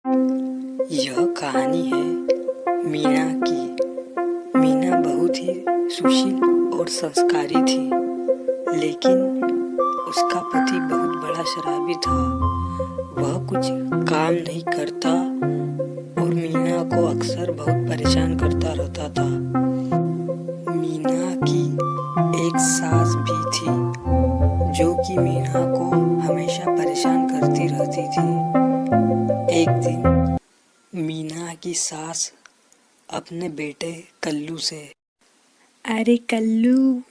यह कहानी है मीना की। मीना बहुत ही सुशील और संस्कारी थी, लेकिन उसका पति बहुत बड़ा शराबी था। वह कुछ काम नहीं करता और मीना को अक्सर बहुत परेशान करता रहता था। मीना की एक सास भी थी जो कि मीना को हमेशा परेशान करती रहती थी। एक दिन मीना की सास अपने बेटे कल्लू से, अरे कल्लू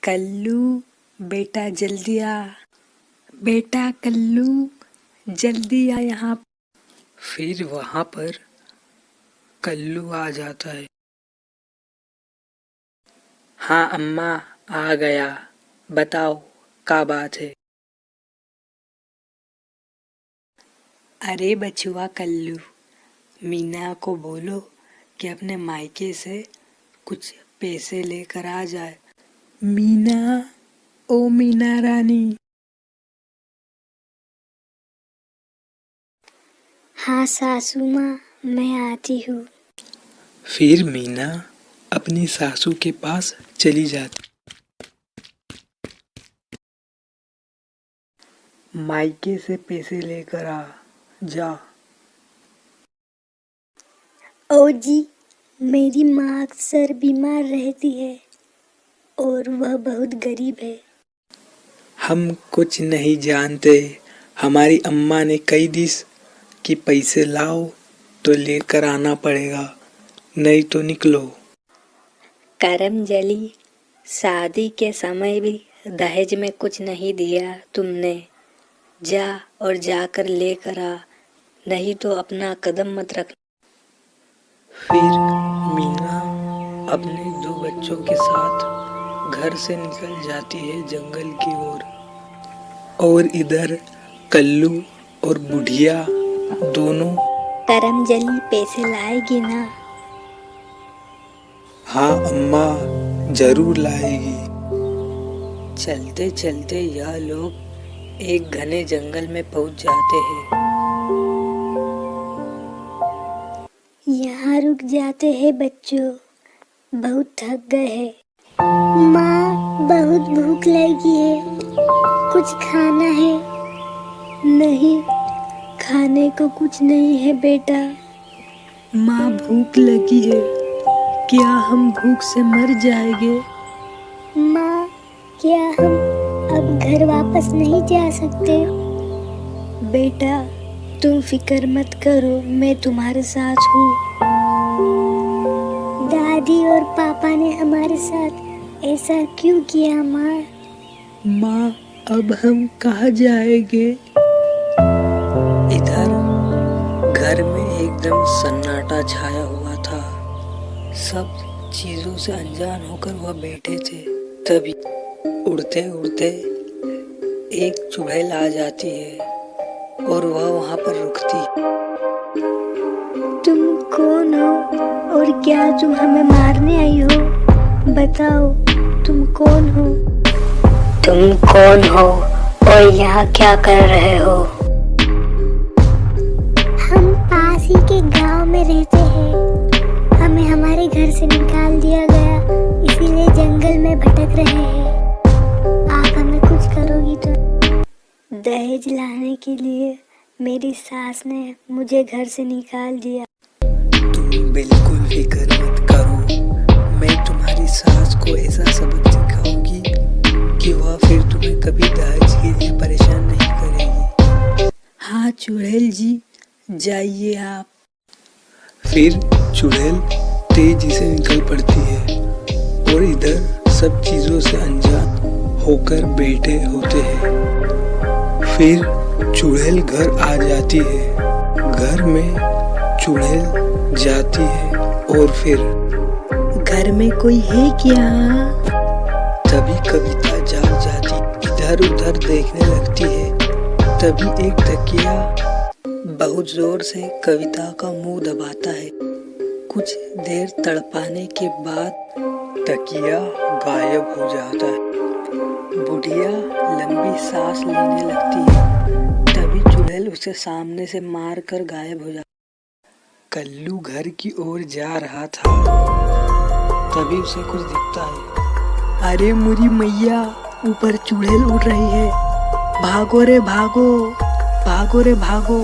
कल्लू बेटा जल्दी आ, बेटा कल्लू जल्दी आ यहाँ। फिर वहाँ पर कल्लू आ जाता है। हाँ अम्मा आ गया, बताओ क्या बात है। अरे बछुआ कल्लू, मीना को बोलो कि अपने मायके से कुछ पैसे लेकर आ जाए। मीना, ओ मीना रानी। हाँ सासू माँ, मैं आती हूँ। फिर मीना अपनी सासू के पास चली जाती। मायके से पैसे लेकर आ जा। ओ जी, मेरी माँ अक्सर बीमार रहती है और वह बहुत गरीब है। हम कुछ नहीं जानते। हमारी अम्मा ने कई दिस कि पैसे लाओ तो लेकर आना पड़ेगा, नहीं तो निकलो। करमजली, शादी के समय भी दहेज में कुछ नहीं दिया तुमने। जा और जाकर लेकर आ, नहीं तो अपना कदम मत रख। फिर मीना अपने 2 बच्चों के साथ घर से निकल जाती है जंगल की ओर। और इधर कल्लू और बुढ़िया दोनों। करमजली पैसे लाएगी ना? हाँ अम्मा, जरूर लाएगी। चलते चलते यह लोग एक घने जंगल में पहुंच जाते हैं। यहाँ रुक जाते हैं बच्चों, बहुत थक गए हैं। माँ, बहुत भूख लगी है, कुछ खाना है? नहीं, खाने को कुछ नहीं है बेटा। माँ, भूख लगी है, क्या हम भूख से मर जाएंगे? माँ, क्या हम अब घर वापस नहीं जा सकते? बेटा, तुम फिक्र मत करो, मैं तुम्हारे साथ हूँ। दादी और पापा ने हमारे साथ ऐसा क्यों किया माँ? माँ, अब हम कहाँ जाएंगे? इधर घर में एकदम सन्नाटा छाया हुआ था। सब चीजों से अनजान होकर वह बैठे थे। तभी उड़ते उड़ते एक चुड़ैल आ जाती है और वह वहाँ पर रुकती। तुम कौन हो और क्या तुम हमें मारने आई हो? बताओ, तुम कौन हो? तुम कौन हो और यहाँ क्या कर रहे हो? हम पास ही के गांव में रहते हैं। हमें हमारे घर से निकाल दिया गया, इसीलिए जंगल में भटक रहे हैं। आप हमें कुछ करोगी तो? दहेज लाने के लिए मेरी सास ने मुझे घर से निकाल दिया। तुम बिल्कुल फिक्र मत करो, मैं तुम्हारी सास को ऐसा सबक सिखाऊंगी कि वह फिर तुम्हें कभी दहेज के लिए परेशान नहीं करेगी। हाँ चुड़ैल जी, जाइए आप। फिर चुड़ैल तेजी से निकल पड़ती है और इधर सब चीजों से अनजान होकर बैठे होते हैं। फिर चुड़ैल घर आ जाती है। घर में चुड़ैल जाती है और फिर घर में कोई है क्या? तभी कविता जाग जाती, इधर उधर देखने लगती है। तभी एक तकिया बहुत जोर से कविता का मुंह दबाता है। कुछ देर तड़पाने के बाद तकिया गायब हो जाता है। बुढ़िया लंबी सांस लेने लगती है। तभी चुड़ैल उसे सामने से मार कर गायब हो जाता। कल्लू घर की ओर जा रहा था, तभी उसे कुछ दिखता है। अरे मुरी मैया, ऊपर चुड़ैल उड़ रही है, भागो रे भागो, भागो रे भागो।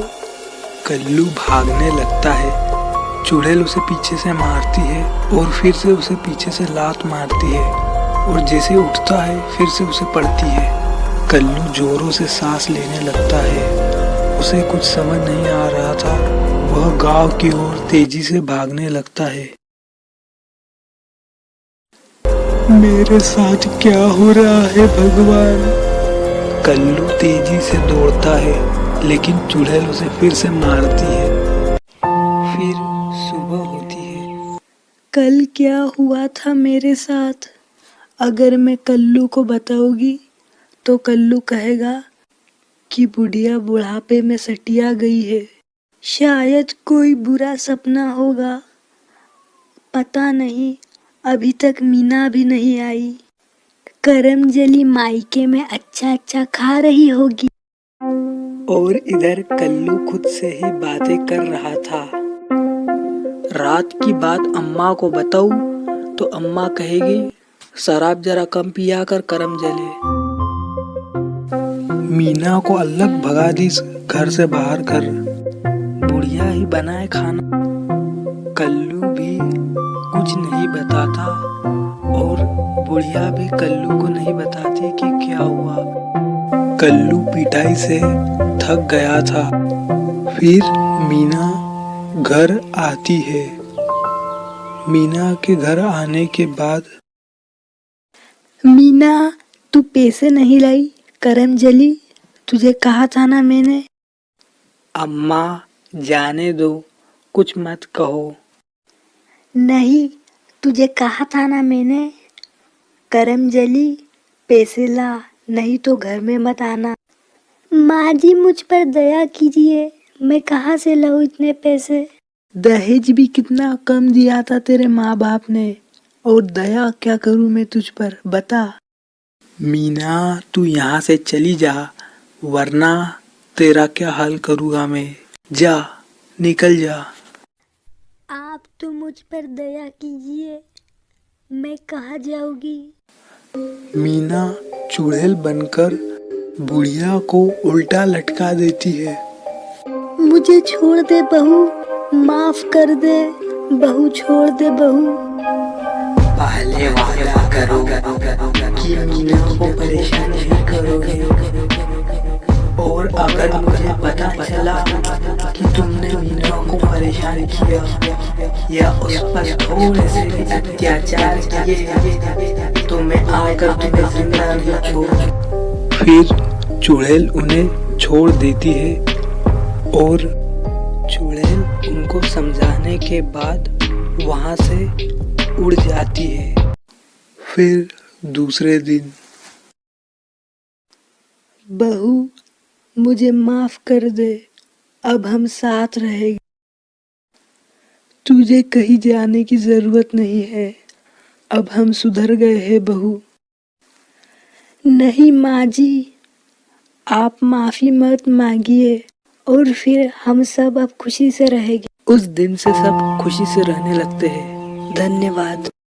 कल्लू भागने लगता है। चुड़ैल उसे पीछे से मारती है और फिर से उसे पीछे से लात मारती है और जैसे उठता है फिर से उसे पड़ती है। कल्लू जोरों से सांस लेने लगता है। उसे कुछ समझ नहीं आ रहा था। वह गांव की ओर तेजी से भागने लगता है। मेरे साथ क्या हो रहा है भगवान? कल्लू तेजी से दौड़ता है, लेकिन चुड़ैल उसे फिर से मारती है। फिर सुबह होती है। कल क्या हुआ था मेरे साथ? अगर मैं कल्लू को बताऊंगी तो कल्लू कहेगा कि बुढ़िया बुढ़ापे में सटिया गई है। शायद कोई बुरा सपना होगा, पता नहीं। अभी तक मीना भी नहीं आई। करमजली मायके में अच्छा अच्छा खा रही होगी। और इधर कल्लू खुद से ही बातें कर रहा था। रात की बात अम्मा को बताऊं तो अम्मा कहेगी शराब जरा कम पिया कर करमजली। मीना को अलग भगा दी घर से बाहर कर, बुढ़िया ही बनाए खाना। कल्लू भी कुछ नहीं बताता और बुढ़िया भी कल्लू को नहीं बताती कि क्या हुआ। कल्लू पिटाई से थक गया था। फिर मीना घर आती है। मीना के घर आने के बाद, मीना तू पैसे नहीं लाई करमजली, तुझे कहा था ना मैंने। अम्मा जाने दो, कुछ मत कहो। नहीं, तुझे कहा था ना मैंने। करमजली पैसे ला, नहीं तो घर में मत आना। माँ जी मुझ पर दया कीजिए, मैं कहाँ से लाऊं इतने पैसे? दहेज भी कितना कम दिया था तेरे माँ बाप ने, और दया क्या करूं मैं तुझ पर, बता। मीना तू यहाँ से चली जा, वरना तेरा क्या हाल करूँगा मैं। जा, निकल जा। आप तो मुझ पर दया कीजिए, मैं कहाँ जाऊंगी? मीना चुड़ैल बनकर बुढ़िया को उल्टा लटका देती है। मुझे छोड़ दे बहू, माफ कर दे बहू, छोड़ दे बहू। पहले वादा करो कि मीना को परेशान नहीं करोगे, और अगर मुझे पता चला कि तुमने मीना को परेशान किया या उस पर थोड़े से भी अत्याचार किए तो मैं आकर तुम्हें जिंदा नहीं छोड़। फिर चुड़ैल उन्हें छोड़ देती है और चुड़ैल उनको समझाने के बाद वहां से उड़ जाती है। फिर दूसरे दिन, बहू मुझे माफ कर दे, अब हम साथ रहेंगे। तुझे कहीं जाने की जरूरत नहीं है, अब हम सुधर गए हैं बहू। नहीं माँ जी, आप माफी मत मांगिए और फिर हम सब अब खुशी से रहेंगे। उस दिन से सब खुशी से रहने लगते हैं। धन्यवाद।